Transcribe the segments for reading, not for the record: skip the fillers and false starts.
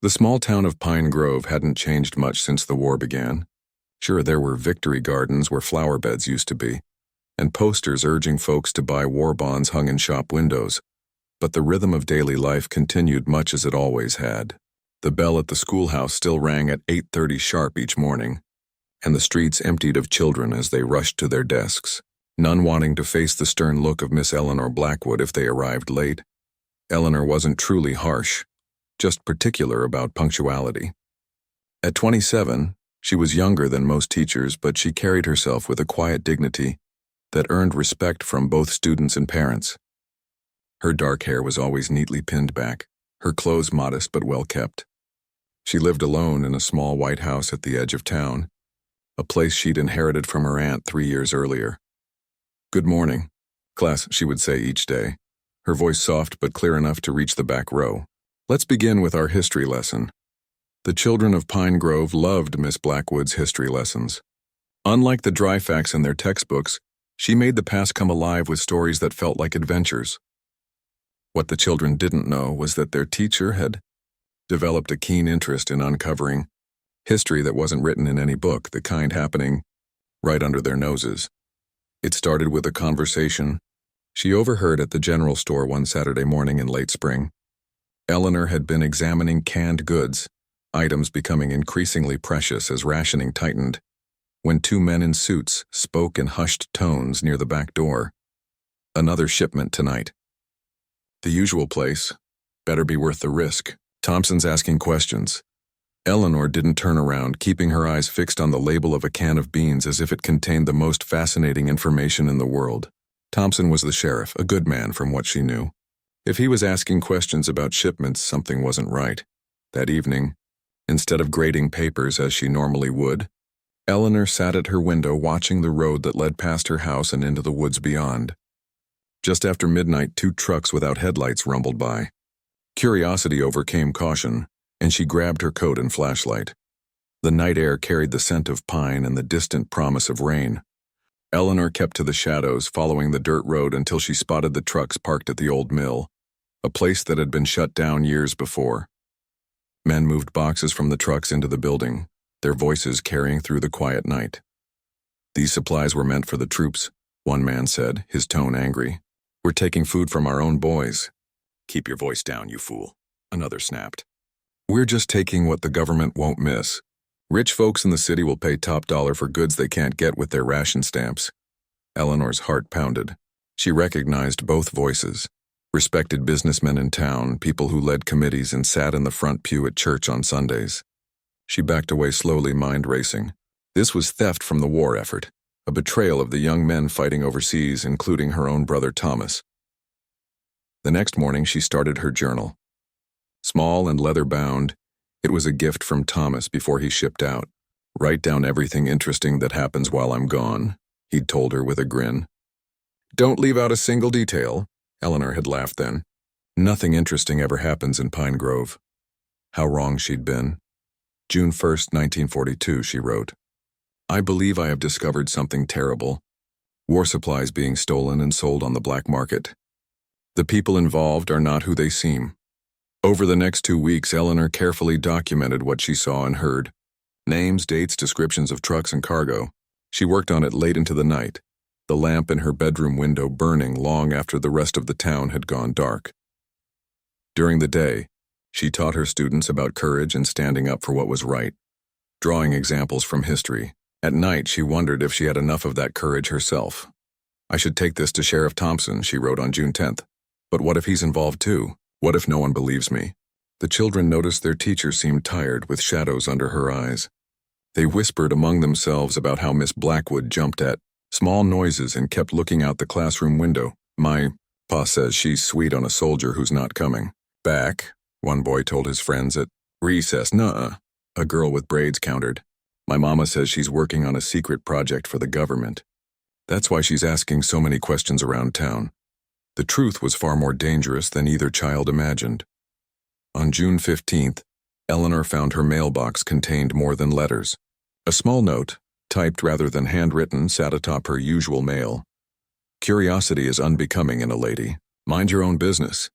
The small town of Pine Grove hadn't changed much since the war began. Sure, there were victory gardens where flower beds used to be, and posters urging folks to buy war bonds hung in shop windows, but the rhythm of daily life continued much as it always had. The bell at the schoolhouse still rang at 8:30 sharp each morning, and the streets emptied of children as they rushed to their desks, none wanting to face the stern look of Miss Eleanor Blackwood if they arrived late. Eleanor wasn't truly harsh, just particular about punctuality. At 27, she was younger than most teachers, but she carried herself with a quiet dignity that earned respect from both students and parents. Her dark hair was always neatly pinned back, her clothes modest but well kept. She lived alone in a small white house at the edge of town, a place she'd inherited from her aunt 3 years earlier. "Good morning, class," she would say each day, her voice soft but clear enough to reach the back row. "Let's begin with our history lesson." The children of Pine Grove loved Miss Blackwood's history lessons. Unlike the dry facts in their textbooks, she made the past come alive with stories that felt like adventures. What the children didn't know was that their teacher had developed a keen interest in uncovering history that wasn't written in any book, the kind happening right under their noses. It started with a conversation she overheard at the general store one Saturday morning in late spring. Eleanor had been examining canned goods, items becoming increasingly precious as rationing tightened, when two men in suits spoke in hushed tones near the back door. "Another shipment tonight." "The usual place. Better be worth the risk." Thompson's asking questions. Eleanor didn't turn around, keeping her eyes fixed on the label of a can of beans as if it contained the most fascinating information in the world. Thompson was the sheriff, a good man from what she knew. If he was asking questions about shipments, something wasn't right. That evening, instead of grading papers as she normally would, Eleanor sat at her window watching the road that led past her house and into the woods beyond. Just after midnight, 2 trucks without headlights rumbled by. Curiosity overcame caution, and she grabbed her coat and flashlight. The night air carried the scent of pine and the distant promise of rain. Eleanor kept to the shadows, following the dirt road until she spotted the trucks parked at the old mill, a place that had been shut down years before. Men moved boxes from the trucks into the building, their voices carrying through the quiet night. "These supplies were meant for the troops," one man said, his tone angry. "We're taking food from our own boys." "Keep your voice down, you fool," another snapped. "We're just taking what the government won't miss. Rich folks in the city will pay top dollar for goods they can't get with their ration stamps." Eleanor's heart pounded. She recognized both voices. Respected businessmen in town, people who led committees and sat in the front pew at church on Sundays. She backed away slowly, mind racing. This was theft from the war effort, a betrayal of the young men fighting overseas, including her own brother Thomas. The next morning she started her journal. Small and leather-bound, it was a gift from Thomas before he shipped out. "Write down everything interesting that happens while I'm gone," he'd told her with a grin. "Don't leave out a single detail," Eleanor had laughed then. Nothing interesting ever happens in Pine Grove. How wrong she'd been. June 1st, 1942, she wrote. "I believe I have discovered something terrible. War supplies being stolen and sold on the black market. The people involved are not who they seem." Over the next 2 weeks, Eleanor carefully documented what she saw and heard. Names, dates, descriptions of trucks and cargo. She worked on it late into the night, the lamp in her bedroom window burning long after the rest of the town had gone dark. During the day, she taught her students about courage and standing up for what was right, drawing examples from history. At night, she wondered if she had enough of that courage herself. "I should take this to Sheriff Thompson," she wrote on June 10th. "But what if he's involved too? What if no one believes me?" The children noticed their teacher seemed tired, with shadows under her eyes. They whispered among themselves about how Miss Blackwood jumped at small noises and kept looking out the classroom window. "My pa says she's sweet on a soldier who's not coming back," one boy told his friends at recess. "Nuh-uh," a girl with braids countered. "My mama says she's working on a secret project for the government. That's why she's asking so many questions around town." The truth was far more dangerous than either child imagined. On June 15th, Eleanor found her mailbox contained more than letters. A small note, typed rather than handwritten, sat atop her usual mail. "Curiosity is unbecoming in a lady. Mind your own business."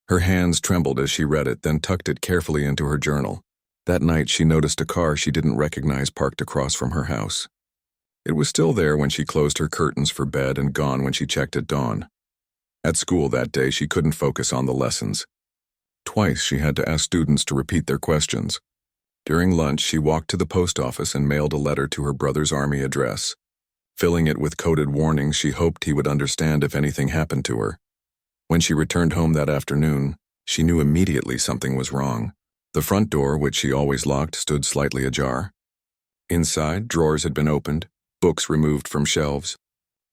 Her hands trembled as she read it, then tucked it carefully into her journal. That night, she noticed a car she didn't recognize parked across from her house. It was still there when she closed her curtains for bed and gone when she checked at dawn. At school that day, she couldn't focus on the lessons. Twice, she had to ask students to repeat their questions. During lunch, she walked to the post office and mailed a letter to her brother's army address. Filling it with coded warnings, she hoped he would understand if anything happened to her. When she returned home that afternoon, she knew immediately something was wrong. The front door, which she always locked, stood slightly ajar. Inside, drawers had been opened, books removed from shelves.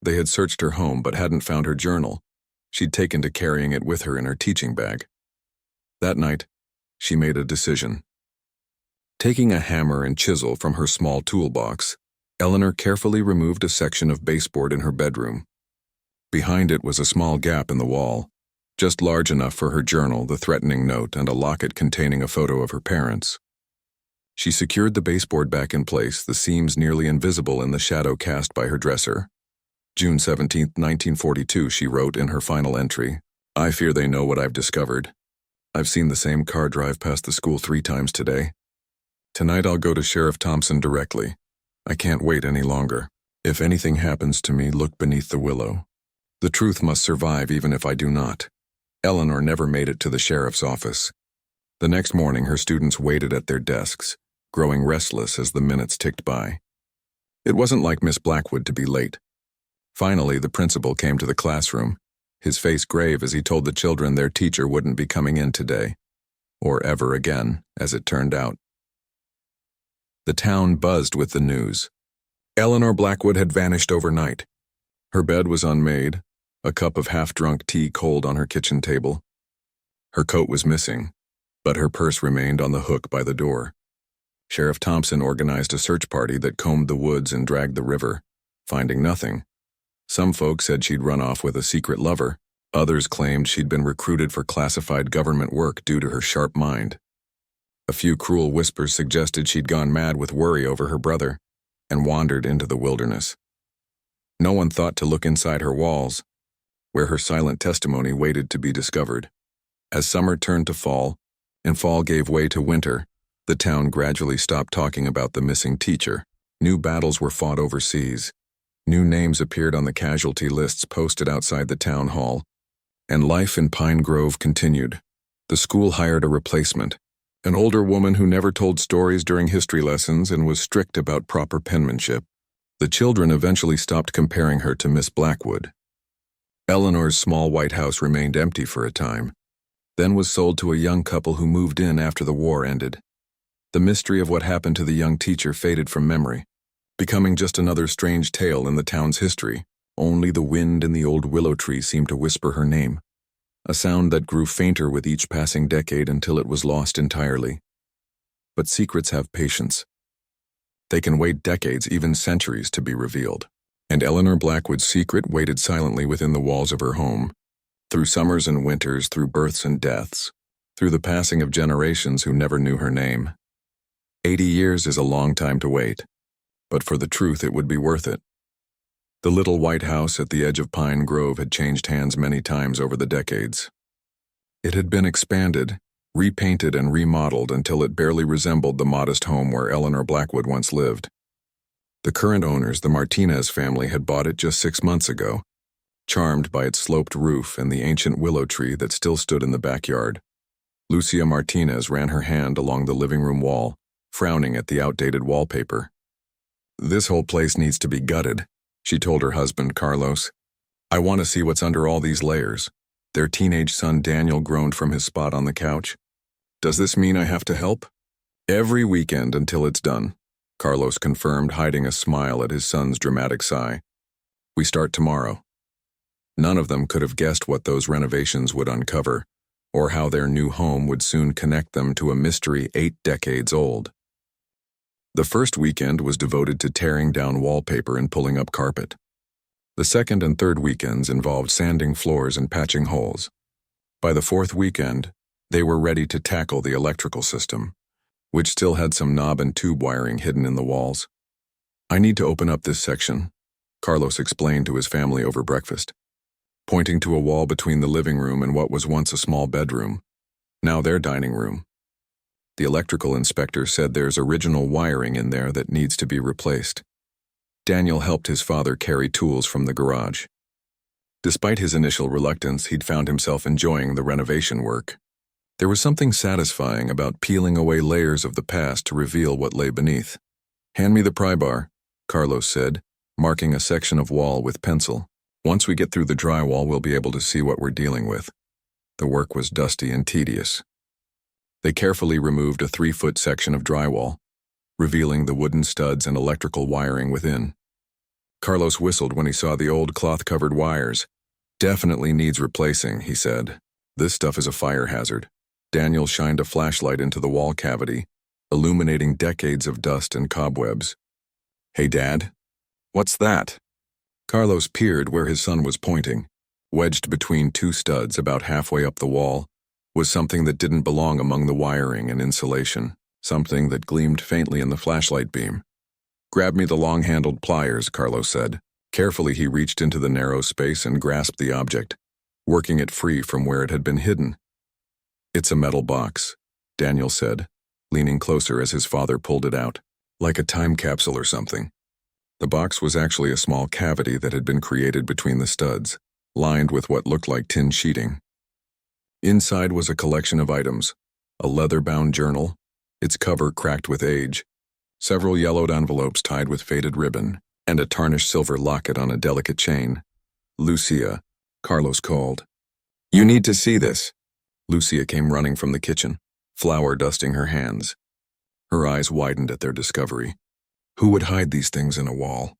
They had searched her home but hadn't found her journal. She'd taken to carrying it with her in her teaching bag. That night, she made a decision. Taking a hammer and chisel from her small toolbox, Eleanor carefully removed a section of baseboard in her bedroom. Behind it was a small gap in the wall, just large enough for her journal, the threatening note, and a locket containing a photo of her parents. She secured the baseboard back in place, the seams nearly invisible in the shadow cast by her dresser. June 17, 1942, she wrote in her final entry, "I fear they know what I've discovered. I've seen the same car drive past the school 3 times today. Tonight I'll go to Sheriff Thompson directly. I can't wait any longer. If anything happens to me, look beneath the willow. The truth must survive even if I do not." Eleanor never made it to the sheriff's office. The next morning, her students waited at their desks, growing restless as the minutes ticked by. It wasn't like Miss Blackwood to be late. Finally, the principal came to the classroom, his face grave as he told the children their teacher wouldn't be coming in today, or ever again, as it turned out. The town buzzed with the news. Eleanor Blackwood had vanished overnight. Her bed was unmade, a cup of half-drunk tea cold on her kitchen table. Her coat was missing, but her purse remained on the hook by the door. Sheriff Thompson organized a search party that combed the woods and dragged the river, finding nothing. Some folks said she'd run off with a secret lover. Others claimed she'd been recruited for classified government work due to her sharp mind. A few cruel whispers suggested she'd gone mad with worry over her brother and wandered into the wilderness. No one thought to look inside her walls, where her silent testimony waited to be discovered. As summer turned to fall, and fall gave way to winter, the town gradually stopped talking about the missing teacher. New battles were fought overseas. New names appeared on the casualty lists posted outside the town hall, and life in Pine Grove continued. The school hired a replacement, an older woman who never told stories during history lessons and was strict about proper penmanship. The children eventually stopped comparing her to Miss Blackwood. Eleanor's small white house remained empty for a time, then was sold to a young couple who moved in after the war ended. The mystery of what happened to the young teacher faded from memory, becoming just another strange tale in the town's history. Only the wind in the old willow tree seemed to whisper her name, a sound that grew fainter with each passing decade until it was lost entirely. But secrets have patience. They can wait decades, even centuries, to be revealed. And Eleanor Blackwood's secret waited silently within the walls of her home, through summers and winters, through births and deaths, through the passing of generations who never knew her name. 80 years is a long time to wait, but for the truth it would be worth it. The little white house at the edge of Pine Grove had changed hands many times over the decades. It had been expanded, repainted and remodeled until it barely resembled the modest home where Eleanor Blackwood once lived. The current owners, the Martinez family, had bought it just 6 months ago, charmed by its sloped roof and the ancient willow tree that still stood in the backyard. Lucia Martinez ran her hand along the living room wall, frowning at the outdated wallpaper. "This whole place needs to be gutted," she told her husband, Carlos. "I want to see what's under all these layers." Their teenage son Daniel groaned from his spot on the couch. "Does this mean I have to help?" "Every weekend until it's done," Carlos confirmed, hiding a smile at his son's dramatic sigh. "We start tomorrow." None of them could have guessed what those renovations would uncover, or how their new home would soon connect them to a mystery 8 decades old. The first weekend was devoted to tearing down wallpaper and pulling up carpet. The second and third weekends involved sanding floors and patching holes. By the fourth weekend, they were ready to tackle the electrical system, which still had some knob and tube wiring hidden in the walls. "I need to open up this section," Carlos explained to his family over breakfast. pointing to a wall between the living room and what was once a small bedroom, now their dining room. The electrical inspector said there's original wiring in there that needs to be replaced. Daniel helped his father carry tools from the garage. Despite his initial reluctance, he'd found himself enjoying the renovation work. There was something satisfying about peeling away layers of the past to reveal what lay beneath. "Hand me the pry bar," Carlos said, marking a section of wall with pencil. "Once we get through the drywall, we'll be able to see what we're dealing with." The work was dusty and tedious. They carefully removed a 3-foot section of drywall, revealing the wooden studs and electrical wiring within. Carlos whistled when he saw the old cloth-covered wires. "Definitely needs replacing," he said. "This stuff is a fire hazard." Daniel shined a flashlight into the wall cavity, illuminating decades of dust and cobwebs. "Hey, Dad, what's that?" Carlos peered where his son was pointing. Wedged between 2 studs about halfway up the wall was something that didn't belong among the wiring and insulation, something that gleamed faintly in the flashlight beam. "Grab me the long-handled pliers," Carlos said. Carefully, he reached into the narrow space and grasped the object, working it free from where it had been hidden. "It's a metal box," Daniel said, leaning closer as his father pulled it out, like a time capsule or something. The box was actually a small cavity that had been created between the studs, lined with what looked like tin sheeting. Inside was a collection of items: a leather-bound journal, its cover cracked with age, several yellowed envelopes tied with faded ribbon, and a tarnished silver locket on a delicate chain. "Lucia," Carlos called. "You need to see this." Lucia came running from the kitchen, flour dusting her hands. Her eyes widened at their discovery. Who would hide these things in a wall?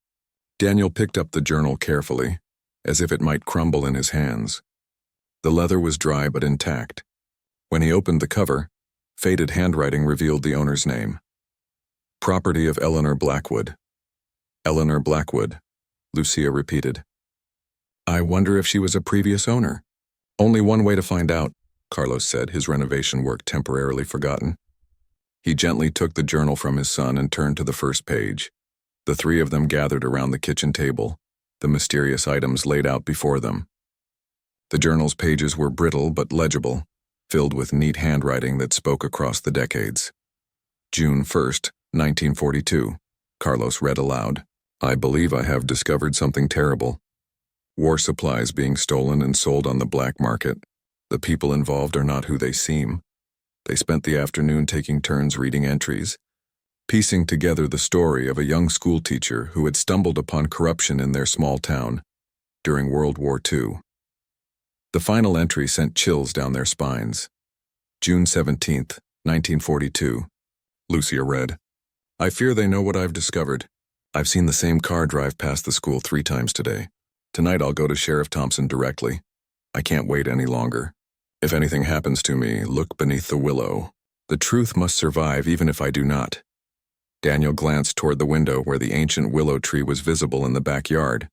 Daniel picked up the journal carefully, as if it might crumble in his hands. The leather was dry but intact. When he opened the cover, faded handwriting revealed the owner's name. "Property of Eleanor Blackwood." "Eleanor Blackwood," Lucia repeated. "I wonder if she was a previous owner." "Only one way to find out," Carlos said, his renovation work temporarily forgotten. He gently took the journal from his son and turned to the first page. The 3 of them gathered around the kitchen table, the mysterious items laid out before them. The journal's pages were brittle but legible, filled with neat handwriting that spoke across the decades. "June 1st, 1942, Carlos read aloud. "I believe I have discovered something terrible. War supplies being stolen and sold on the black market. The people involved are not who they seem." They spent the afternoon taking turns reading entries, piecing together the story of a young schoolteacher who had stumbled upon corruption in their small town during World War II. The final entry sent chills down their spines. "June 17th, 1942, Lucia read. "I fear they know what I've discovered. I've seen the same car drive past the school 3 times today. Tonight I'll go to Sheriff Thompson directly. I can't wait any longer. If anything happens to me, look beneath the willow. The truth must survive even if I do not." Daniel glanced toward the window where the ancient willow tree was visible in the backyard.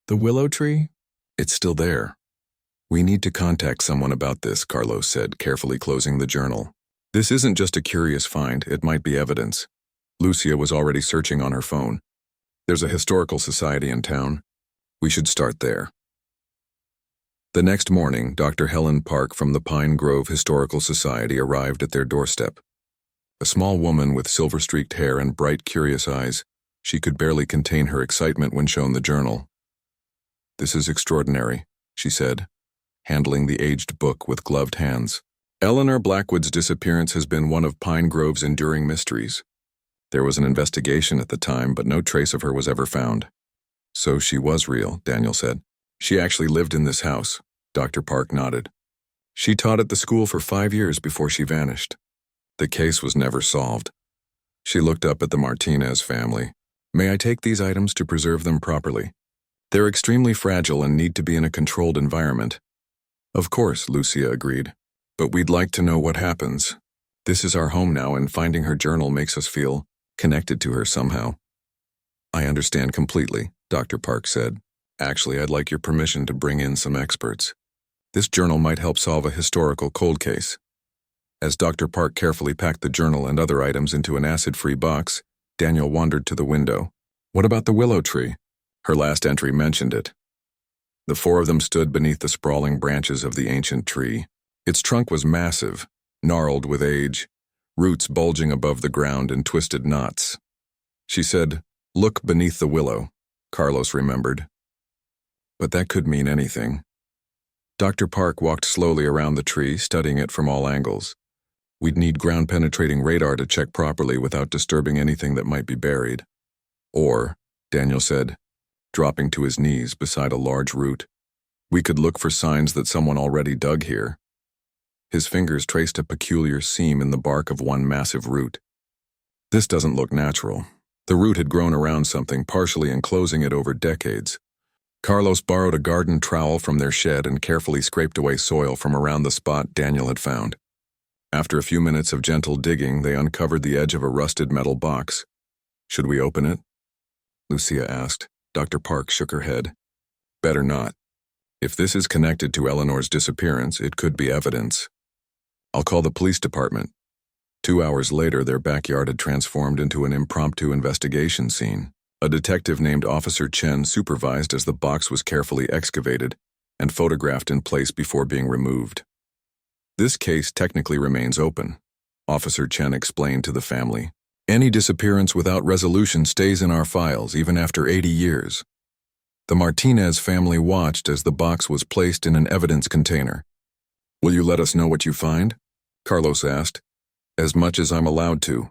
"The willow tree? It's still there." "We need to contact someone about this," Carlos said, carefully closing the journal. "This isn't just a curious find, it might be evidence." Lucia was already searching on her phone. "There's a historical society in town. We should start there." The next morning, Dr. Helen Park from the Pine Grove Historical Society arrived at their doorstep. A small woman with silver-streaked hair and bright, curious eyes, she could barely contain her excitement when shown the journal. "This is extraordinary," she said, handling the aged book with gloved hands. "Eleanor Blackwood's disappearance has been one of Pine Grove's enduring mysteries. There was an investigation at the time, but no trace of her was ever found." "So she was real," Daniel said. "She actually lived in this house." Dr. Park nodded. "She taught at the school for 5 years before she vanished. The case was never solved." She looked up at the Martinez family. "May I take these items to preserve them properly? They're extremely fragile and need to be in a controlled environment." "Of course," Lucia agreed. "But we'd like to know what happens. This is our home now, and finding her journal makes us feel connected to her somehow." "I understand completely," Dr. Park said. "Actually, I'd like your permission to bring in some experts. This journal might help solve a historical cold case." As Dr. Park carefully packed the journal and other items into an acid-free box, Daniel wandered to the window. "What about the willow tree? Her last entry mentioned it." The four of them stood beneath the sprawling branches of the ancient tree. Its trunk was massive, gnarled with age, roots bulging above the ground in twisted knots. She said, "Look beneath the willow," Carlos remembered. But that could mean anything. Dr. Park walked slowly around the tree, studying it from all angles. We'd need ground-penetrating radar to check properly without disturbing anything that might be buried. Or, Daniel said, dropping to his knees beside a large root, we could look for signs that someone already dug here. His fingers traced a peculiar seam in the bark of one massive root. This doesn't look natural. The root had grown around something, partially enclosing it over decades. Carlos borrowed a garden trowel from their shed and carefully scraped away soil from around the spot Daniel had found. After a few minutes of gentle digging, they uncovered the edge of a rusted metal box. "Should we open it?" Lucia asked. Dr. Park shook her head. "Better not. If this is connected to Eleanor's disappearance, it could be evidence. I'll call the police department." 2 hours later, their backyard had transformed into an impromptu investigation scene. A detective named Officer Chen supervised as the box was carefully excavated and photographed in place before being removed. "This case technically remains open," Officer Chen explained to the family. "Any disappearance without resolution stays in our files even after 80 years. The Martinez family watched as the box was placed in an evidence container. "Will you let us know what you find?" Carlos asked. "As much as I'm allowed to,"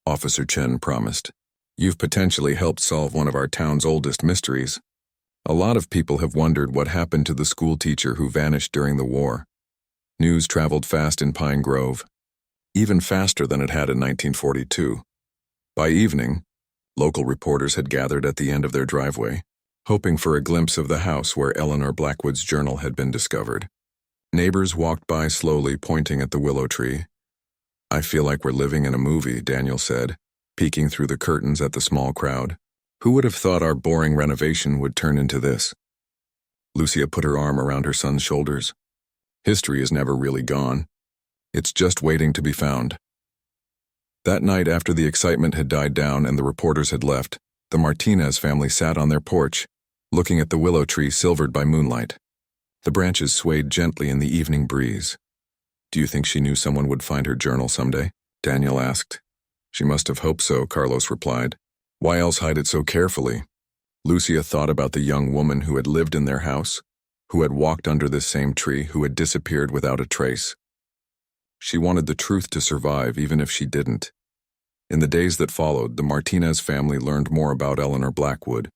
Officer Chen promised. "You've potentially helped solve one of our town's oldest mysteries. A lot of people have wondered what happened to the school teacher who vanished during the war." News traveled fast in Pine Grove, even faster than it had in 1942. By evening, local reporters had gathered at the end of their driveway, hoping for a glimpse of the house where Eleanor Blackwood's journal had been discovered. Neighbors walked by slowly, pointing at the willow tree. "I feel like we're living in a movie," Daniel said, peeking through the curtains at the small crowd. "Who would have thought our boring renovation would turn into this?" Lucia put her arm around her son's shoulders. "History is never really gone. It's just waiting to be found." That night, after the excitement had died down and the reporters had left, the Martinez family sat on their porch, looking at the willow tree silvered by moonlight. The branches swayed gently in the evening breeze. "Do you think she knew someone would find her journal someday?" Daniel asked. "She must have hoped so," Carlos replied. "Why else hide it so carefully?" Lucia thought about the young woman who had lived in their house, who had walked under this same tree, who had disappeared without a trace. She wanted the truth to survive, even if she didn't. In the days that followed, the Martinez family learned more about Eleanor Blackwood.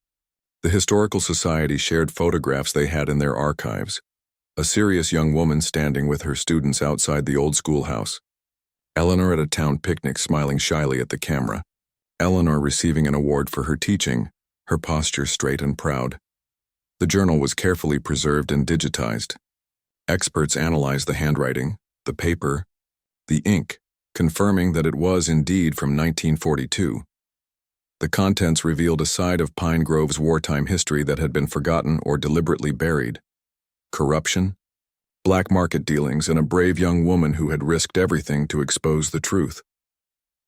The Historical Society shared photographs they had in their archives. A serious young woman standing with her students outside the old schoolhouse. Eleanor at a town picnic smiling shyly at the camera. Eleanor receiving an award for her teaching, her posture straight and proud. The journal was carefully preserved and digitized. Experts analyzed the handwriting, the paper, the ink, confirming that it was indeed from 1942. The contents revealed a side of Pine Grove's wartime history that had been forgotten or deliberately buried. Corruption, black market dealings, and a brave young woman who had risked everything to expose the truth.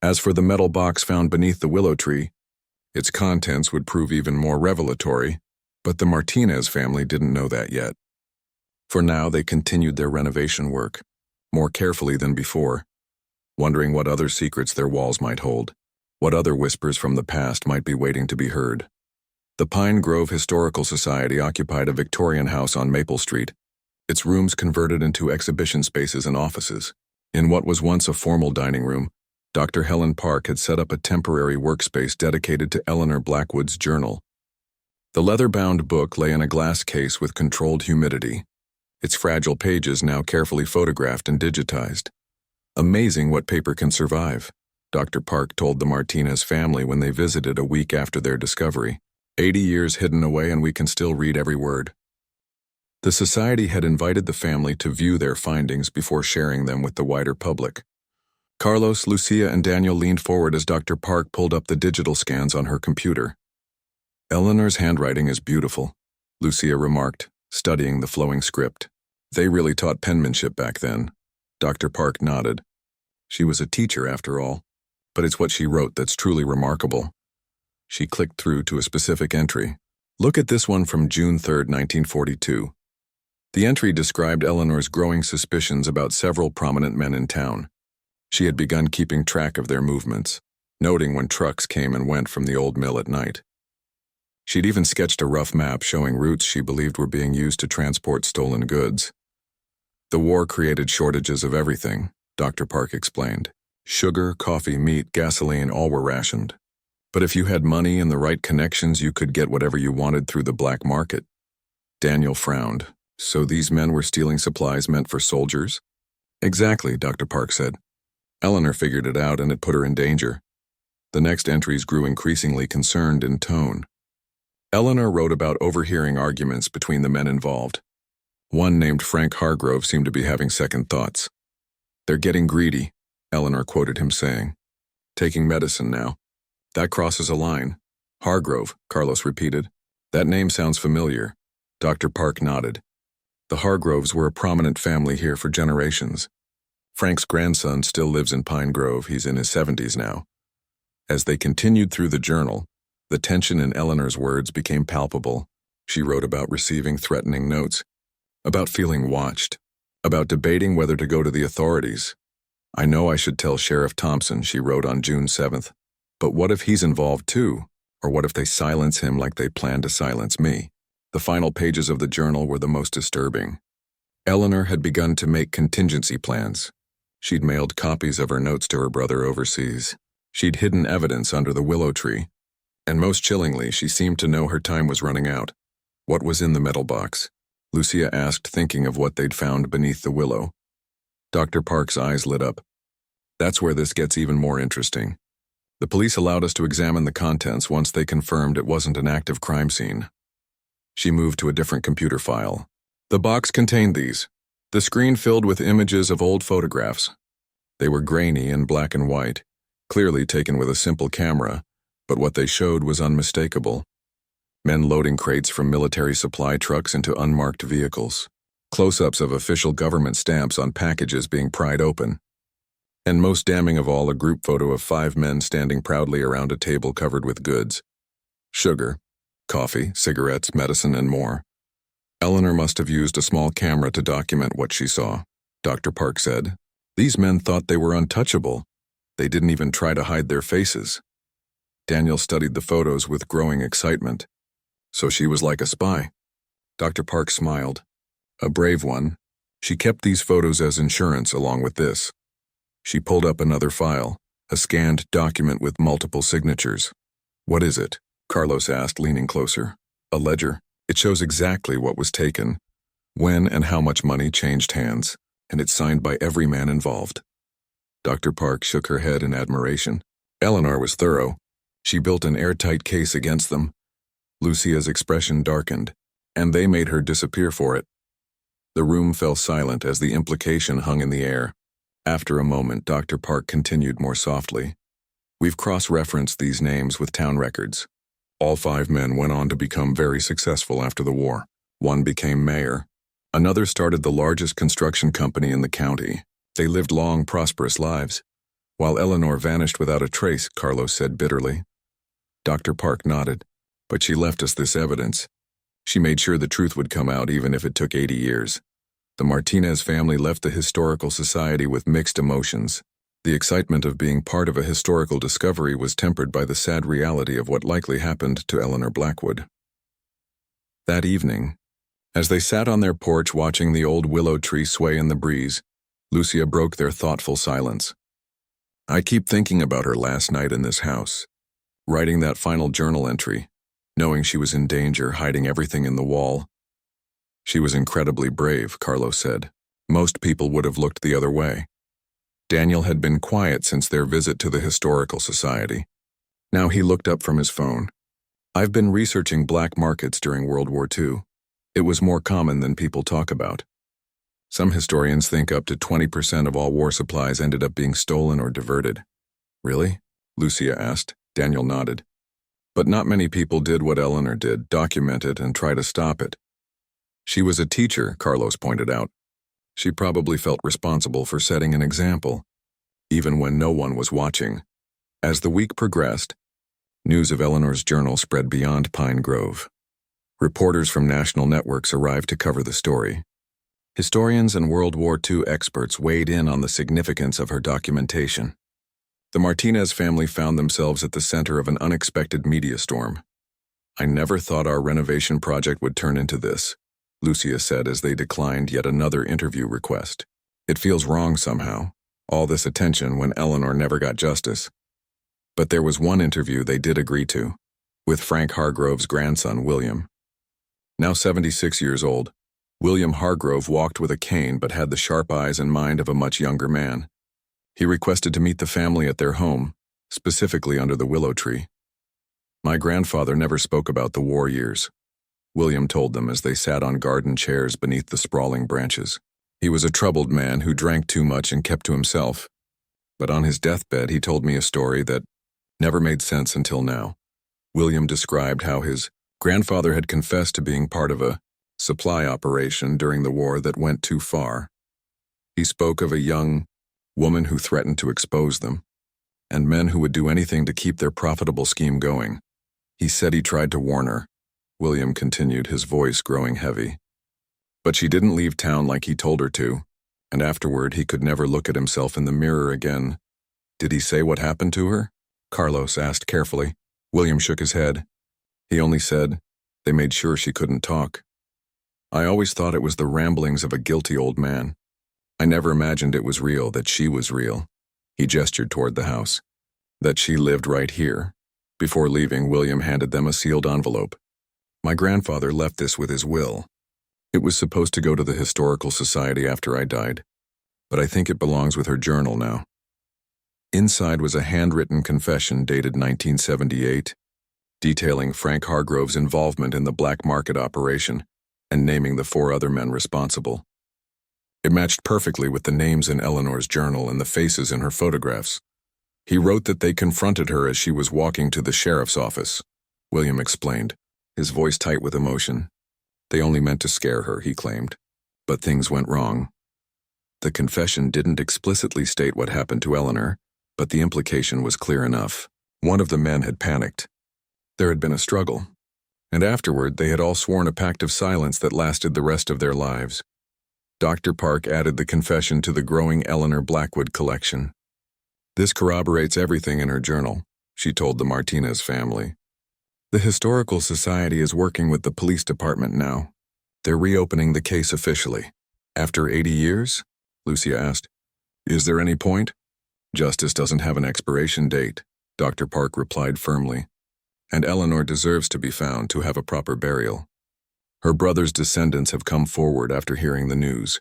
As for the metal box found beneath the willow tree, its contents would prove even more revelatory, but the Martinez family didn't know that yet. For now, they continued their renovation work, more carefully than before, wondering what other secrets their walls might hold, what other whispers from the past might be waiting to be heard. The Pine Grove Historical Society occupied a Victorian house on Maple Street, its rooms converted into exhibition spaces and offices. In what was once a formal dining room, Dr. Helen Park had set up a temporary workspace dedicated to Eleanor Blackwood's journal. The leather-bound book lay in a glass case with controlled humidity, its fragile pages now carefully photographed and digitized. "Amazing what paper can survive," Dr. Park told the Martinez family when they visited a week after their discovery. 80 years hidden away and we can still read every word." The society had invited the family to view their findings before sharing them with the wider public. Carlos, Lucia, and Daniel leaned forward as Dr. Park pulled up the digital scans on her computer. "Eleanor's handwriting is beautiful," Lucia remarked, studying the flowing script. "They really taught penmanship back then." Dr. Park nodded. "She was a teacher after all, but it's what she wrote that's truly remarkable." She clicked through to a specific entry. Look at this one from June 3, 1942. The entry described Eleanor's growing suspicions about several prominent men in town. She had begun keeping track of their movements, noting when trucks came and went from the old mill at night. She'd even sketched a rough map showing routes she believed were being used to transport stolen goods. The war created shortages of everything, Dr. Park explained. Sugar, coffee, meat, gasoline, all were rationed. But if you had money and the right connections, you could get whatever you wanted through the black market. Daniel frowned. So these men were stealing supplies meant for soldiers? Exactly, Dr. Park said. Eleanor figured it out and it put her in danger. The next entries grew increasingly concerned in tone. Eleanor wrote about overhearing arguments between the men involved. One named Frank Hargrove seemed to be having second thoughts. "They're getting greedy," Eleanor quoted him saying. "Taking medicine now. That crosses a line." "Hargrove," Carlos repeated. "That name sounds familiar." Dr. Park nodded. The Hargroves were a prominent family here for generations. Frank's grandson still lives in Pine Grove. He's in his 70s now. As they continued through the journal, the tension in Eleanor's words became palpable. She wrote about receiving threatening notes, about feeling watched, about debating whether to go to the authorities. "I know I should tell Sheriff Thompson," she wrote on June 7th. "But what if he's involved too? Or what if they silence him like they plan to silence me?" The final pages of the journal were the most disturbing. Eleanor had begun to make contingency plans. She'd mailed copies of her notes to her brother overseas. She'd hidden evidence under the willow tree. And most chillingly, she seemed to know her time was running out. What was in the metal box? Lucia asked, thinking of what they'd found beneath the willow. Dr. Park's eyes lit up. "That's where this gets even more interesting. The police allowed us to examine the contents once they confirmed it wasn't an active crime scene." She moved to a different computer file. The box contained these. The screen filled with images of old photographs. They were grainy and black and white, clearly taken with a simple camera, but what they showed was unmistakable. Men loading crates from military supply trucks into unmarked vehicles. Close-ups of official government stamps on packages being pried open. And most damning of all, a group photo of 5 men standing proudly around a table covered with goods. Sugar, coffee, cigarettes, medicine, and more. Eleanor must have used a small camera to document what she saw, Dr. Park said. These men thought they were untouchable. They didn't even try to hide their faces. Daniel studied the photos with growing excitement. So she was like a spy. Dr. Park smiled. A brave one. She kept these photos as insurance along with this. She pulled up another file, a scanned document with multiple signatures. "What is it?" Carlos asked, leaning closer. "A ledger. It shows exactly what was taken, when and how much money changed hands, and it's signed by every man involved." Dr. Park shook her head in admiration. Eleanor was thorough. She built an airtight case against them. Lucia's expression darkened, and they made her disappear for it. The room fell silent as the implication hung in the air. After a moment, Dr. Park continued more softly. "We've cross-referenced these names with town records. All 5 men went on to become very successful after the war. One became mayor. Another started the largest construction company in the county. They lived long, prosperous lives. While Eleanor vanished without a trace," Carlos said bitterly. Dr. Park nodded. "But she left us this evidence. She made sure the truth would come out even if it took 80 years. The Martinez family left the historical society with mixed emotions. The excitement of being part of a historical discovery was tempered by the sad reality of what likely happened to Eleanor Blackwood." That evening, as they sat on their porch watching the old willow tree sway in the breeze, Lucia broke their thoughtful silence. "I keep thinking about her last night in this house, writing that final journal entry, knowing she was in danger, hiding everything in the wall." "She was incredibly brave," Carlos said. "Most people would have looked the other way." Daniel had been quiet since their visit to the Historical Society. Now he looked up from his phone. "I've been researching black markets during World War II. It was more common than people talk about. Some historians think up to 20% of all war supplies ended up being stolen or diverted." "Really?" Lucia asked. Daniel nodded. "But not many people did what Eleanor did, document it and try to stop it. She was a teacher," Carlos pointed out. "She probably felt responsible for setting an example, even when no one was watching." As the week progressed, news of Eleanor's journal spread beyond Pine Grove. Reporters from national networks arrived to cover the story. Historians and World War II experts weighed in on the significance of her documentation. The Martinez family found themselves at the center of an unexpected media storm. "I never thought our renovation project would turn into this," Lucia said as they declined yet another interview request. "It feels wrong somehow, all this attention when Eleanor never got justice." But there was one interview they did agree to, with Frank Hargrove's grandson, William. Now 76 years old, William Hargrove walked with a cane but had the sharp eyes and mind of a much younger man. He requested to meet the family at their home, specifically under the willow tree. "My grandfather never spoke about the war years," William told them as they sat on garden chairs beneath the sprawling branches. "He was a troubled man who drank too much and kept to himself. But on his deathbed he told me a story that never made sense until now." William described how his grandfather had confessed to being part of a supply operation during the war that went too far. He spoke of a young woman who threatened to expose them, and men who would do anything to keep their profitable scheme going. He said he tried to warn her, William continued, his voice growing heavy. "But she didn't leave town like he told her to, and afterward he could never look at himself in the mirror again." "Did he say what happened to her?" Carlos asked carefully. William shook his head. He only said, "They made sure she couldn't talk. I always thought it was the ramblings of a guilty old man. I never imagined it was real, that she was real." He gestured toward the house. "That she lived right here." Before leaving, William handed them a sealed envelope. "My grandfather left this with his will. It was supposed to go to the Historical Society after I died, but I think it belongs with her journal now." Inside was a handwritten confession dated 1978, detailing Frank Hargrove's involvement in the black market operation and naming the 4 other men responsible. It matched perfectly with the names in Eleanor's journal and the faces in her photographs. "He wrote that they confronted her as she was walking to the sheriff's office," William explained, his voice tight with emotion. "They only meant to scare her," he claimed. "But things went wrong." The confession didn't explicitly state what happened to Eleanor, but the implication was clear enough. One of the men had panicked. There had been a struggle, and afterward they had all sworn a pact of silence that lasted the rest of their lives. Dr. Park added the confession to the growing Eleanor Blackwood collection. "This corroborates everything in her journal," she told the Martinez family. "The Historical Society is working with the police department now. They're reopening the case officially." "After 80 years?" Lucia asked. "Is there any point?" "Justice doesn't have an expiration date," Dr. Park replied firmly. "And Eleanor deserves to be found to have a proper burial. Her brother's descendants have come forward after hearing the news.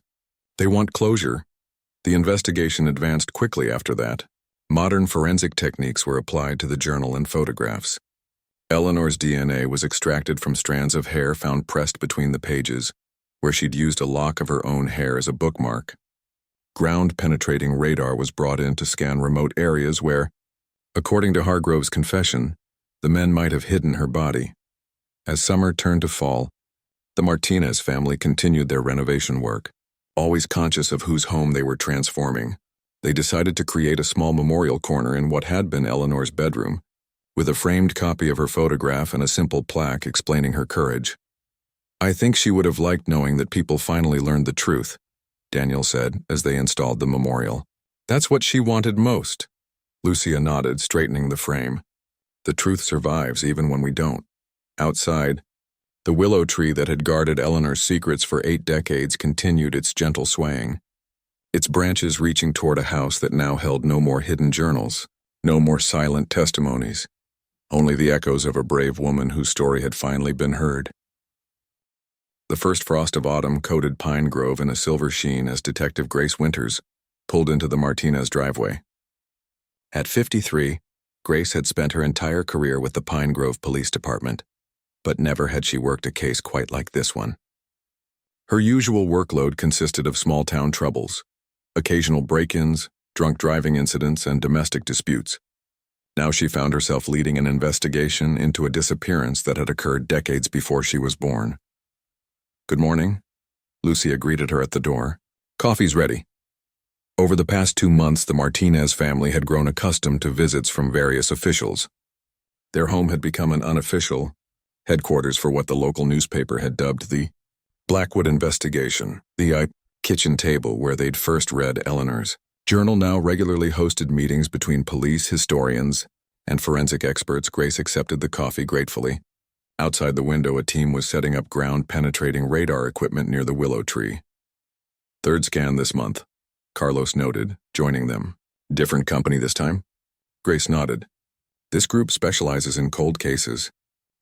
They want closure." The investigation advanced quickly after that. Modern forensic techniques were applied to the journal and photographs. Eleanor's DNA was extracted from strands of hair found pressed between the pages, where she'd used a lock of her own hair as a bookmark. Ground-penetrating radar was brought in to scan remote areas where, according to Hargrove's confession, the men might have hidden her body. As summer turned to fall, the Martinez family continued their renovation work. Always conscious of whose home they were transforming, they decided to create a small memorial corner in what had been Eleanor's bedroom, with a framed copy of her photograph and a simple plaque explaining her courage. "I think she would have liked knowing that people finally learned the truth," Daniel said as they installed the memorial. "That's what she wanted most." Lucia nodded, straightening the frame. "The truth survives even when we don't." Outside, the willow tree that had guarded Eleanor's secrets for 8 decades continued its gentle swaying, its branches reaching toward a house that now held no more hidden journals, no more silent testimonies, only the echoes of a brave woman whose story had finally been heard. The first frost of autumn coated Pine Grove in a silver sheen as Detective Grace Winters pulled into the Martinez driveway. At 53, Grace had spent her entire career with the Pine Grove Police Department, but never had she worked a case quite like this one. Her usual workload consisted of small-town troubles, occasional break-ins, drunk driving incidents, and domestic disputes. Now she found herself leading an investigation into a disappearance that had occurred decades before she was born. "Good morning," Lucia greeted her at the door. "Coffee's ready." Over the past 2 months, the Martinez family had grown accustomed to visits from various officials. Their home had become an unofficial, headquarters for what the local newspaper had dubbed the Blackwood investigation. The kitchen table where they'd first read Eleanor's journal now regularly hosted meetings between police, historians, and forensic experts. Grace accepted the coffee gratefully. Outside the window, a team was setting up ground-penetrating radar equipment near the willow tree. Third scan this month, Carlos noted, joining them. Different company this time? Grace nodded. This group specializes in cold cases.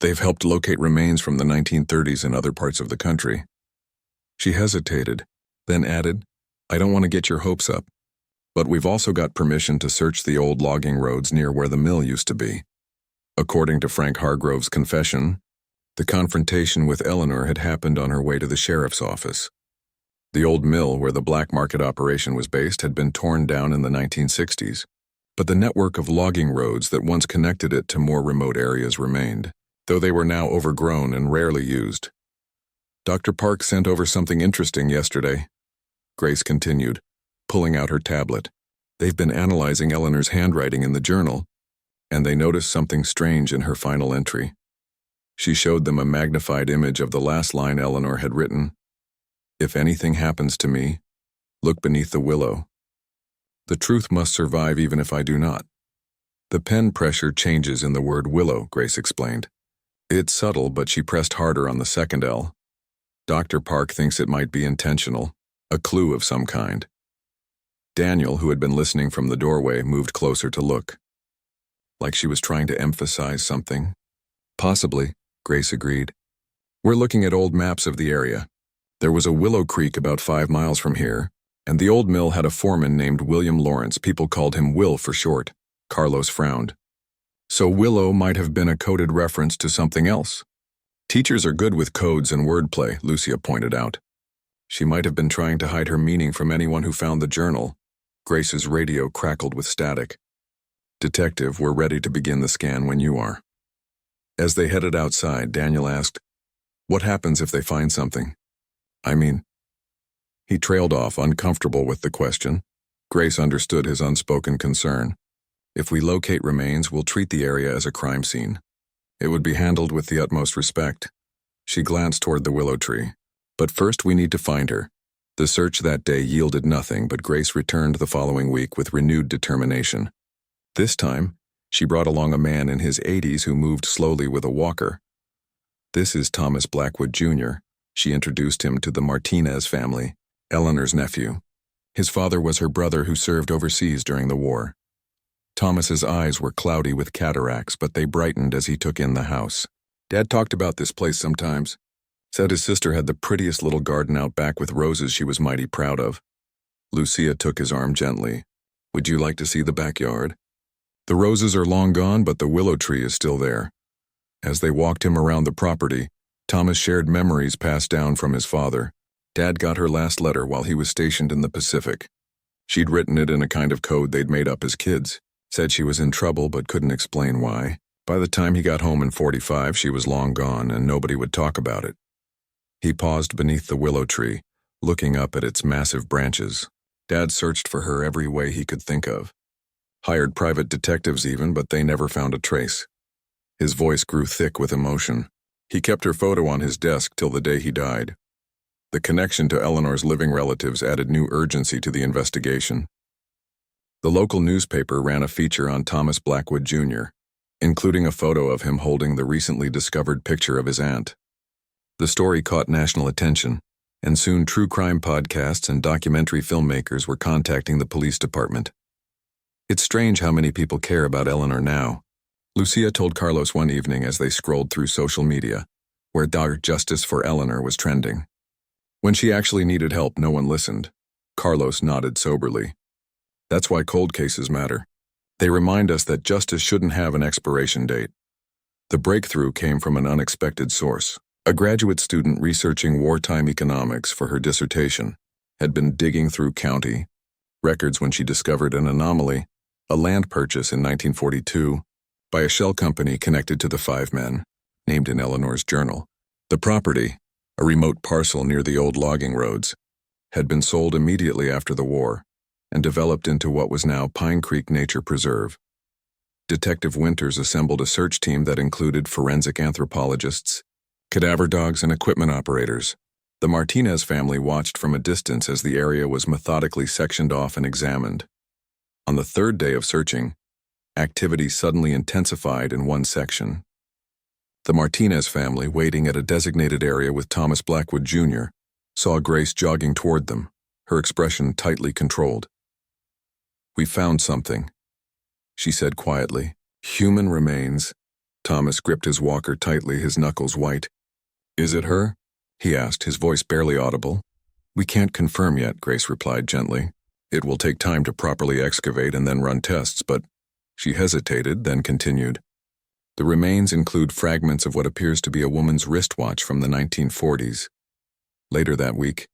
They've helped locate remains from the 1930s in other parts of the country. She hesitated, then added, I don't want to get your hopes up, but we've also got permission to search the old logging roads near where the mill used to be. According to Frank Hargrove's confession, the confrontation with Eleanor had happened on her way to the sheriff's office. The old mill where the black market operation was based had been torn down in the 1960s, but the network of logging roads that once connected it to more remote areas remained, though they were now overgrown and rarely used. Dr. Park sent over something interesting yesterday, Grace continued, pulling out her tablet. They've been analyzing Eleanor's handwriting in the journal, and they noticed something strange in her final entry. She showed them a magnified image of the last line Eleanor had written, If anything happens to me, look beneath the willow. The truth must survive even if I do not. The pen pressure changes in the word willow, Grace explained. It's subtle, but she pressed harder on the second L. Dr. Park thinks it might be intentional, a clue of some kind. Daniel, who had been listening from the doorway, moved closer to look. Like she was trying to emphasize something. Possibly, Grace agreed. We're looking at old maps of the area. There was a willow creek about 5 miles from here, and the old mill had a foreman named William Lawrence. People called him Will for short. Carlos frowned. So willow might have been a coded reference to something else. Teachers are good with codes and wordplay, Lucia pointed out. She might have been trying to hide her meaning from anyone who found the journal. Grace's radio crackled with static. Detective, we're ready to begin the scan when you are. As they headed outside, Daniel asked, What happens if they find something? He trailed off, uncomfortable with the question. Grace understood his unspoken concern. If we locate remains, we'll treat the area as a crime scene. It would be handled with the utmost respect. She glanced toward the willow tree. But first we need to find her. The search that day yielded nothing, but Grace returned the following week with renewed determination. This time, she brought along a man in his 80s who moved slowly with a walker. This is Thomas Blackwood, Jr. She introduced him to the Martinez family, Eleanor's nephew. His father was her brother who served overseas during the war. Thomas's eyes were cloudy with cataracts, but they brightened as he took in the house. Dad talked about this place sometimes. Said his sister had the prettiest little garden out back with roses she was mighty proud of. Lucia took his arm gently. Would you like to see the backyard? The roses are long gone, but the willow tree is still there. As they walked him around the property, Thomas shared memories passed down from his father. Dad got her last letter while he was stationed in the Pacific. She'd written it in a kind of code they'd made up as kids. Said she was in trouble but couldn't explain why. By the time he got home in 45, she was long gone and nobody would talk about it. He paused beneath the willow tree, looking up at its massive branches. Dad searched for her every way he could think of. Hired private detectives even, but they never found a trace. His voice grew thick with emotion. He kept her photo on his desk till the day he died. The connection to Eleanor's living relatives added new urgency to the investigation. The local newspaper ran a feature on Thomas Blackwood, Jr., including a photo of him holding the recently discovered picture of his aunt. The story caught national attention, and soon true crime podcasts and documentary filmmakers were contacting the police department. It's strange how many people care about Eleanor now, Lucia told Carlos one evening as they scrolled through social media, where dark justice for Eleanor was trending. When she actually needed help, no one listened. Carlos nodded soberly. That's why cold cases matter. They remind us that justice shouldn't have an expiration date. The breakthrough came from an unexpected source. A graduate student researching wartime economics for her dissertation had been digging through county records when she discovered an anomaly, a land purchase in 1942 by a shell company connected to the 5 men, named in Eleanor's journal. The property, a remote parcel near the old logging roads, had been sold immediately after the war and developed into what was now Pine Creek Nature Preserve. Detective Winters assembled a search team that included forensic anthropologists, cadaver dogs, and equipment operators. The Martinez family watched from a distance as the area was methodically sectioned off and examined. On the third day of searching, activity suddenly intensified in one section. The Martinez family, waiting at a designated area with Thomas Blackwood Jr., saw Grace jogging toward them, her expression tightly controlled. "We found something," she said quietly. "Human remains." Thomas gripped his walker tightly, his knuckles white. "Is it her?" he asked, his voice barely audible. "We can't confirm yet," Grace replied gently. "It will take time to properly excavate and then run tests, but—" She hesitated, then continued. "The remains include fragments of what appears to be a woman's wristwatch from the 1940s. Later that week,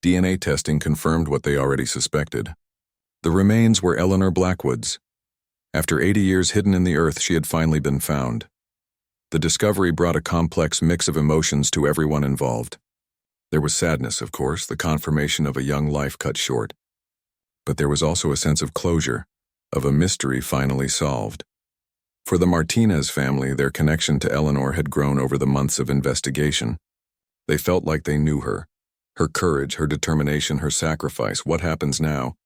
DNA testing confirmed what they already suspected. The remains were Eleanor Blackwood's. After 80 years hidden in the earth, she had finally been found. The discovery brought a complex mix of emotions to everyone involved. There was sadness, of course, the confirmation of a young life cut short. But there was also a sense of closure, of a mystery finally solved. For the Martinez family, their connection to Eleanor had grown over the months of investigation. They felt like they knew her. Her courage, her determination, her sacrifice. "What happens now?"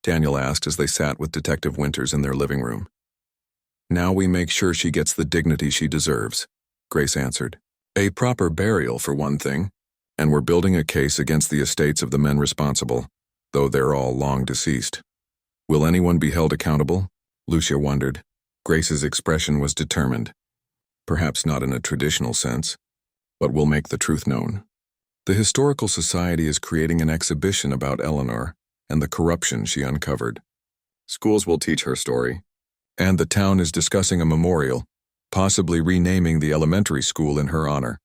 Daniel asked as they sat with Detective Winters in their living room. "Now we make sure she gets the dignity she deserves," Grace answered. "A proper burial, for one thing. And we're building a case against the estates of the men responsible, though they're all long deceased. Will anyone be held accountable?" Lucia wondered. Grace's expression was determined. "Perhaps not in a traditional sense, but we'll make the truth known. The Historical Society is creating an exhibition about Eleanor and the corruption she uncovered. Schools will teach her story, and the town is discussing a memorial, possibly renaming the elementary school in her honor.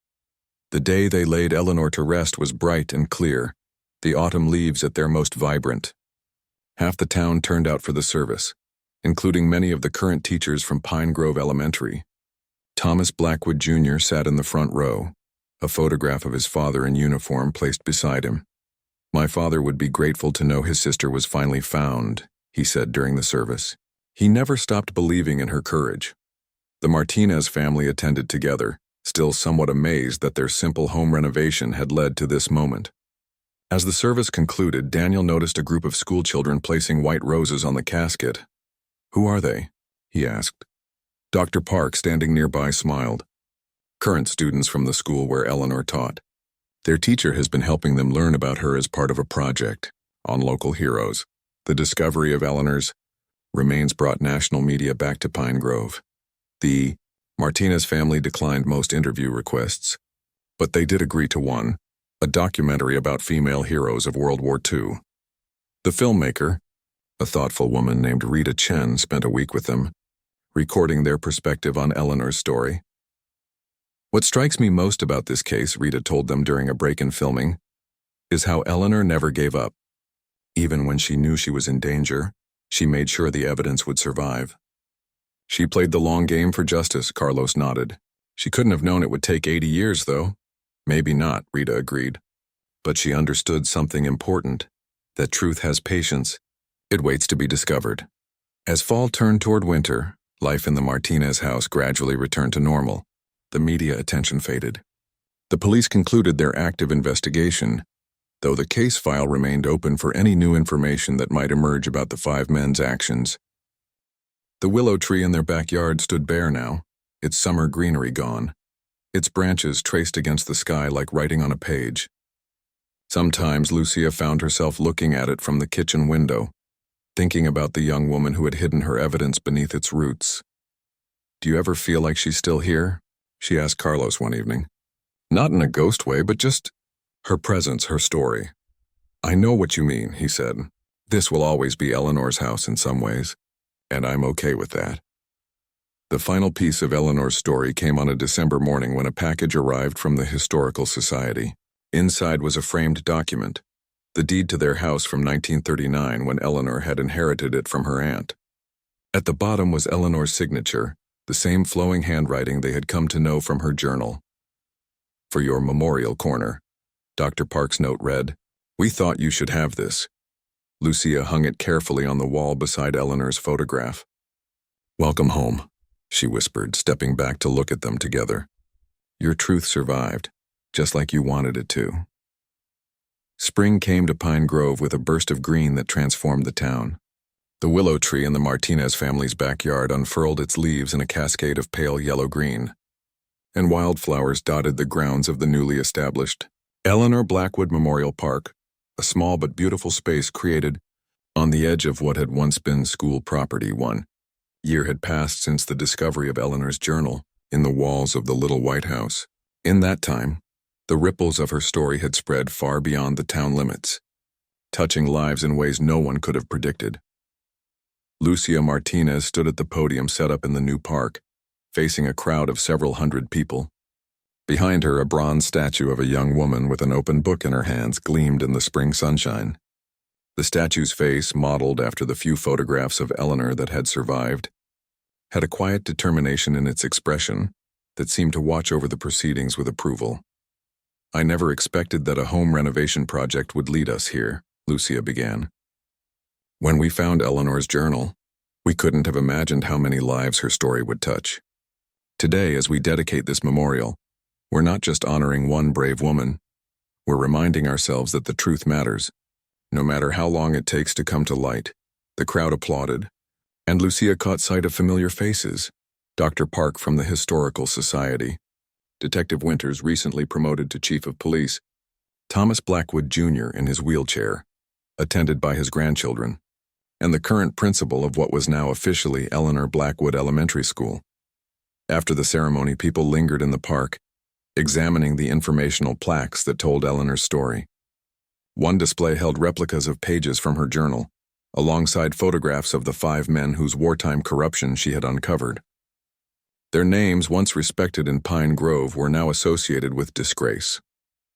The day they laid Eleanor to rest was bright and clear, the autumn leaves at their most vibrant. Half the town turned out for the service, including many of the current teachers from Pine Grove Elementary. Thomas Blackwood Jr. sat in the front row, a photograph of his father in uniform placed beside him. "My father would be grateful to know his sister was finally found," he said during the service. He never stopped believing in her courage. The Martinez family attended together, still somewhat amazed that their simple home renovation had led to this moment. As the service concluded, Daniel noticed a group of schoolchildren placing white roses on the casket. "Who are they?" he asked. Dr. Park, standing nearby, smiled. "Current students from the school where Eleanor taught. Their teacher has been helping them learn about her as part of a project on local heroes. The discovery of Eleanor's remains brought national media back to Pine Grove. The Martinez family declined most interview requests, but they did agree to one, a documentary about female heroes of World War II. The filmmaker, a thoughtful woman named Rita Chen, spent a week with them, recording their perspective on Eleanor's story. What strikes me most about this case," Rita told them during a break in filming, "is how Eleanor never gave up. Even when she knew she was in danger, she made sure the evidence would survive. She played the long game for justice," Carlos nodded. "She couldn't have known it would take 80 years, though." "Maybe not," Rita agreed. "But she understood something important, that truth has patience. It waits to be discovered." As fall turned toward winter, life in the Martinez house gradually returned to normal. The media attention faded. The police concluded their active investigation, though the case file remained open for any new information that might emerge about the 5 men's actions. The willow tree in their backyard stood bare now, its summer greenery gone, its branches traced against the sky like writing on a page. Sometimes Lucia found herself looking at it from the kitchen window, thinking about the young woman who had hidden her evidence beneath its roots. "Do you ever feel like she's still here?" she asked Carlos one evening. "Not in a ghost way, but just her presence, her story." "I know what you mean," he said. "This will always be Eleanor's house in some ways, and I'm okay with that." The final piece of Eleanor's story came on a December morning when a package arrived from the Historical Society. Inside was a framed document, the deed to their house from 1939 when Eleanor had inherited it from her aunt. At the bottom was Eleanor's signature, the same flowing handwriting they had come to know from her journal. "For your memorial corner," Dr. Park's note read, "We thought you should have this." Lucia hung it carefully on the wall beside Eleanor's photograph. "Welcome home," she whispered, stepping back to look at them together. "Your truth survived, just like you wanted it to." Spring came to Pine Grove with a burst of green that transformed the town. The willow tree in the Martinez family's backyard unfurled its leaves in a cascade of pale yellow-green, and wildflowers dotted the grounds of the newly established Eleanor Blackwood Memorial Park, a small but beautiful space created on the edge of what had once been school property. 1 year had passed since the discovery of Eleanor's journal in the walls of the little White House. In that time, the ripples of her story had spread far beyond the town limits, touching lives in ways no one could have predicted. Lucia Martinez stood at the podium set up in the new park, facing a crowd of several hundred people. Behind her, a bronze statue of a young woman with an open book in her hands gleamed in the spring sunshine. The statue's face, modeled after the few photographs of Eleanor that had survived, had a quiet determination in its expression that seemed to watch over the proceedings with approval. "I never expected that a home renovation project would lead us here," Lucia began. "When we found Eleanor's journal, we couldn't have imagined how many lives her story would touch. Today, as we dedicate this memorial, we're not just honoring one brave woman, we're reminding ourselves that the truth matters, no matter how long it takes to come to light." The crowd applauded, and Lucia caught sight of familiar faces. Dr. Park from the Historical Society, Detective Winters, recently promoted to Chief of Police, Thomas Blackwood Jr. in his wheelchair, attended by his grandchildren, and the current principal of what was now officially Eleanor Blackwood Elementary School. After the ceremony, people lingered in the park, examining the informational plaques that told Eleanor's story. One display held replicas of pages from her journal, alongside photographs of the 5 men whose wartime corruption she had uncovered. Their names, once respected in Pine Grove, were now associated with disgrace.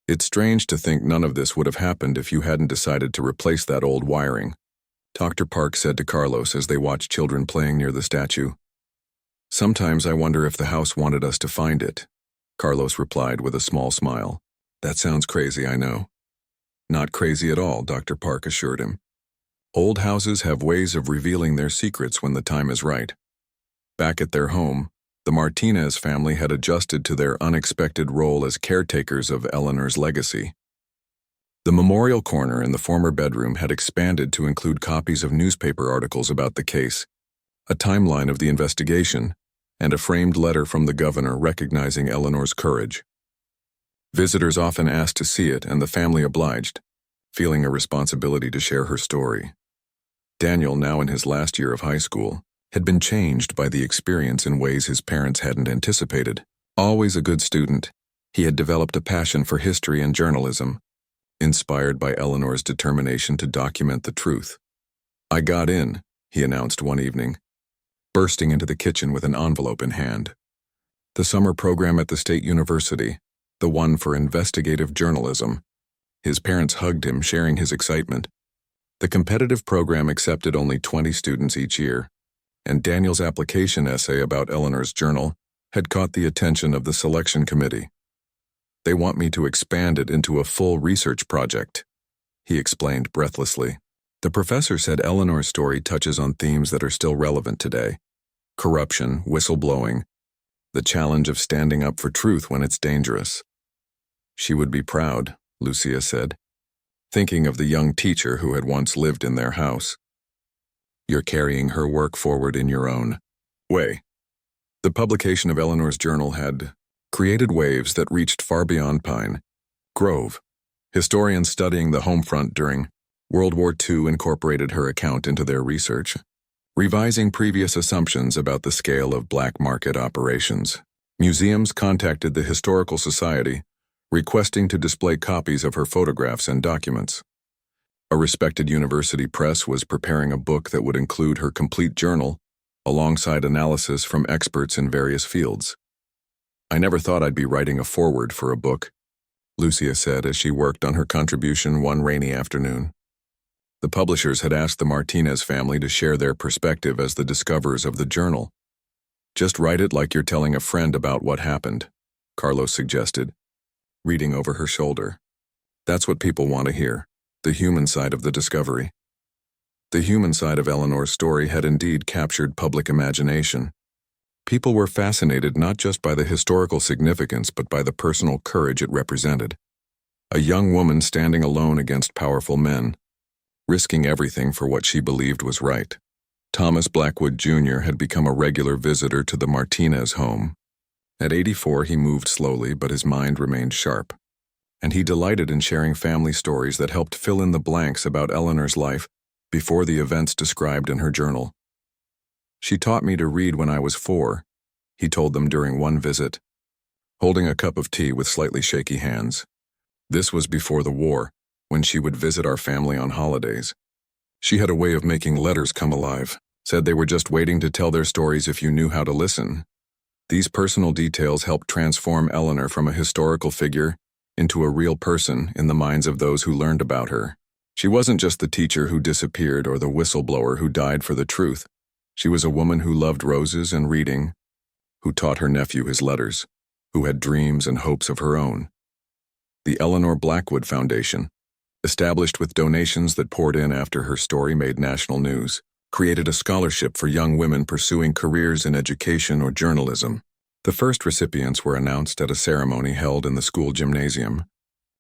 "It's strange to think none of this would have happened if you hadn't decided to replace that old wiring," Dr. Park said to Carlos as they watched children playing near the statue. "Sometimes I wonder if the house wanted us to find it," Carlos replied with a small smile. "That sounds crazy, I know." "Not crazy at all," Dr. Park assured him. "Old houses have ways of revealing their secrets when the time is right." Back at their home, the Martinez family had adjusted to their unexpected role as caretakers of Eleanor's legacy. The memorial corner in the former bedroom had expanded to include copies of newspaper articles about the case, a timeline of the investigation, and a framed letter from the governor recognizing Eleanor's courage. Visitors often asked to see it, and the family obliged, feeling a responsibility to share her story. Daniel, now in his last year of high school, had been changed by the experience in ways his parents hadn't anticipated. Always a good student, he had developed a passion for history and journalism, inspired by Eleanor's determination to document the truth. "I got in," he announced one evening, bursting into the kitchen with an envelope in hand. The summer program at the State University, the one for investigative journalism. His parents hugged him, sharing his excitement. The competitive program accepted only 20 students each year, and Daniel's application essay about Eleanor's journal had caught the attention of the selection committee. "They want me to expand it into a full research project," he explained breathlessly. The professor said Eleanor's story touches on themes that are still relevant today: corruption, whistleblowing, the challenge of standing up for truth when it's dangerous. "She would be proud," Lucia said, thinking of the young teacher who had once lived in their house. "You're carrying her work forward in your own way." The publication of Eleanor's journal had created waves that reached far beyond Pine Grove. Historians studying the home front during World War II incorporated her account into their research, revising previous assumptions about the scale of black market operations. Museums contacted the Historical Society, requesting to display copies of her photographs and documents. A respected university press was preparing a book that would include her complete journal, alongside analysis from experts in various fields. "I never thought I'd be writing a foreword for a book," Lucia said as she worked on her contribution one rainy afternoon. The publishers had asked the Martinez family to share their perspective as the discoverers of the journal. "Just write it like you're telling a friend about what happened," Carlos suggested, reading over her shoulder. "That's what people want to hear, the human side of the discovery." The human side of Eleanor's story had indeed captured public imagination. People were fascinated not just by the historical significance but by the personal courage it represented. A young woman standing alone against powerful men, risking everything for what she believed was right. Thomas Blackwood Jr. had become a regular visitor to the Martinez home. At 84, he moved slowly, but his mind remained sharp. And he delighted in sharing family stories that helped fill in the blanks about Eleanor's life before the events described in her journal. "She taught me to read when I was 4, he told them during one visit, holding a cup of tea with slightly shaky hands. This was before the war, when she would visit our family on holidays. She had a way of making letters come alive, said they were just waiting to tell their stories if you knew how to listen. These personal details helped transform Eleanor from a historical figure into a real person in the minds of those who learned about her. She wasn't just the teacher who disappeared or the whistleblower who died for the truth. She was a woman who loved roses and reading, who taught her nephew his letters, who had dreams and hopes of her own." The Eleanor Blackwood Foundation, established with donations that poured in after her story made national news, created a scholarship for young women pursuing careers in education or journalism. The first recipients were announced at a ceremony held in the school gymnasium,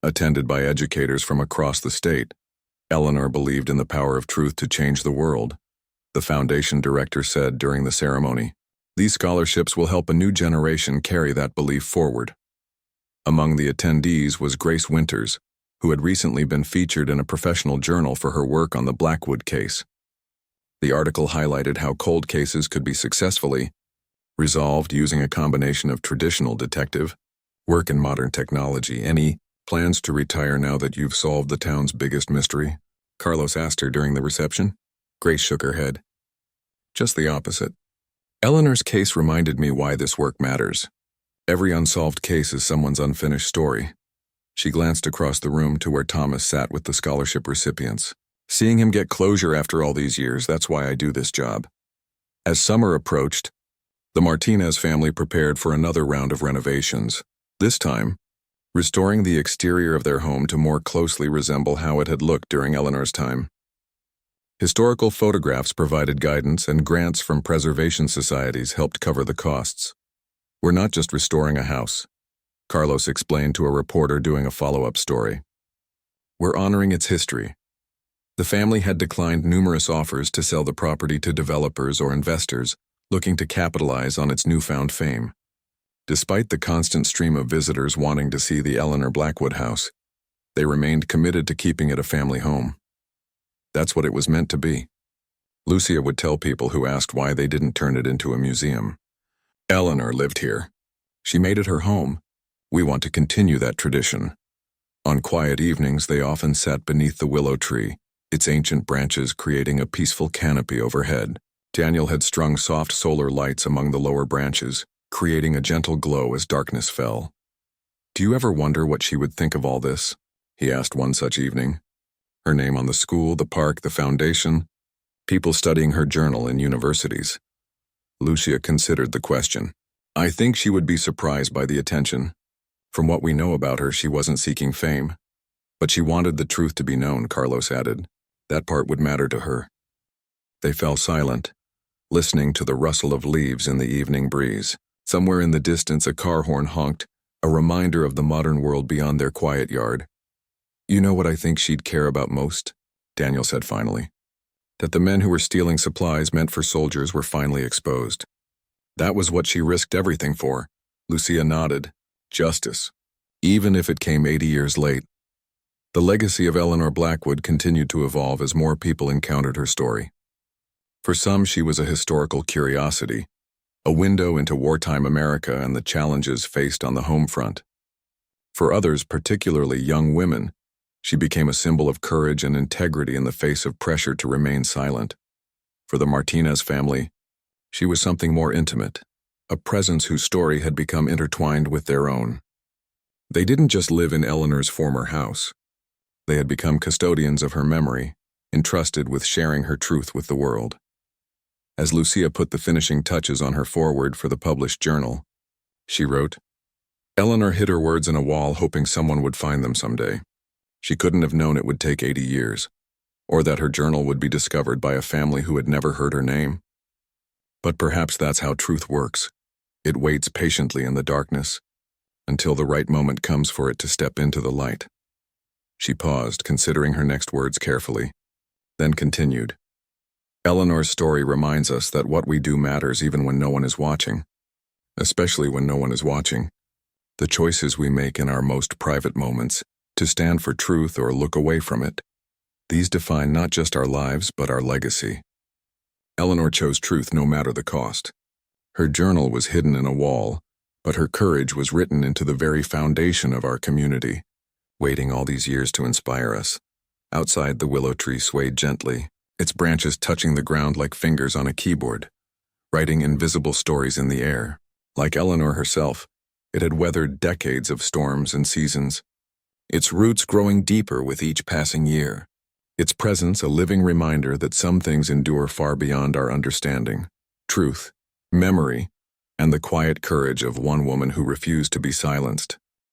attended by educators from across the state. Eleanor believed in the power of truth to change the world. The foundation director said during the ceremony, "These scholarships will help a new generation carry that belief forward." Among the attendees was Grace Winters, who had recently been featured in a professional journal for her work on the Blackwood case. The article highlighted how cold cases could be successfully resolved using a combination of traditional detective work and modern technology. "Any plans to retire now that you've solved the town's biggest mystery?" Carlos asked her during the reception. Grace shook her head. "Just the opposite. Eleanor's case reminded me why this work matters. Every unsolved case is someone's unfinished story." She glanced across the room to where Thomas sat with the scholarship recipients. "Seeing him get closure after all these years, that's why I do this job." As summer approached, the Martinez family prepared for another round of renovations, this time restoring the exterior of their home to more closely resemble how it had looked during Eleanor's time. Historical photographs provided guidance, and grants from preservation societies helped cover the costs. "We're not just restoring a house," Carlos explained to a reporter doing a follow-up story. "We're honoring its history." The family had declined numerous offers to sell the property to developers or investors looking to capitalize on its newfound fame. Despite the constant stream of visitors wanting to see the Eleanor Blackwood house, they remained committed to keeping it a family home. That's what it was meant to be. Lucia would tell people who asked why they didn't turn it into a museum. "Eleanor lived here. She made it her home. We want to continue that tradition." On quiet evenings, they often sat beneath the willow tree, its ancient branches creating a peaceful canopy overhead. Daniel had strung soft solar lights among the lower branches, creating a gentle glow as darkness fell. "Do you ever wonder what she would think of all this?" he asked one such evening. Her name on the school, the park, the foundation, people studying her journal in universities. Lucia considered the question. "I think she would be surprised by the attention. From what we know about her, she wasn't seeking fame. But she wanted the truth to be known," Carlos added. "That part would matter to her." They fell silent, listening to the rustle of leaves in the evening breeze. Somewhere in the distance, a car horn honked, a reminder of the modern world beyond their quiet yard. "You know what I think she'd care about most?" Daniel said finally. "That the men who were stealing supplies meant for soldiers were finally exposed. That was what she risked everything for." Lucia nodded. "Justice, even if it came 80 years late." The legacy of Eleanor Blackwood continued to evolve as more people encountered her story. For some, she was a historical curiosity, a window into wartime America and the challenges faced on the home front. For others, particularly young women, she became a symbol of courage and integrity in the face of pressure to remain silent. For the Martinez family, she was something more intimate, a presence whose story had become intertwined with their own. They didn't just live in Eleanor's former house. They had become custodians of her memory, entrusted with sharing her truth with the world. As Lucia put the finishing touches on her foreword for the published journal, she wrote, "Eleanor hid her words in a wall hoping someone would find them someday. She couldn't have known it would take 80 years, or that her journal would be discovered by a family who had never heard her name. But perhaps that's how truth works. It waits patiently in the darkness, until the right moment comes for it to step into the light. She paused, considering her next words carefully, then continued. Eleanor's story reminds us that what we do matters even when no one is watching. Especially when no one is watching. The choices we make in our most private moments, to stand for truth or look away from it, these define not just our lives but our legacy. Eleanor chose truth no matter the cost. Her journal was hidden in a wall, but her courage was written into the very foundation of our community, waiting all these years to inspire us. Outside, the willow tree swayed gently, its branches touching the ground like fingers on a keyboard, writing invisible stories in the air. Like Eleanor herself, it had weathered decades of storms and seasons, its roots growing deeper with each passing year, its presence a living reminder that some things endure far beyond our understanding. Truth, memory, and the quiet courage of one woman who refused to be silenced.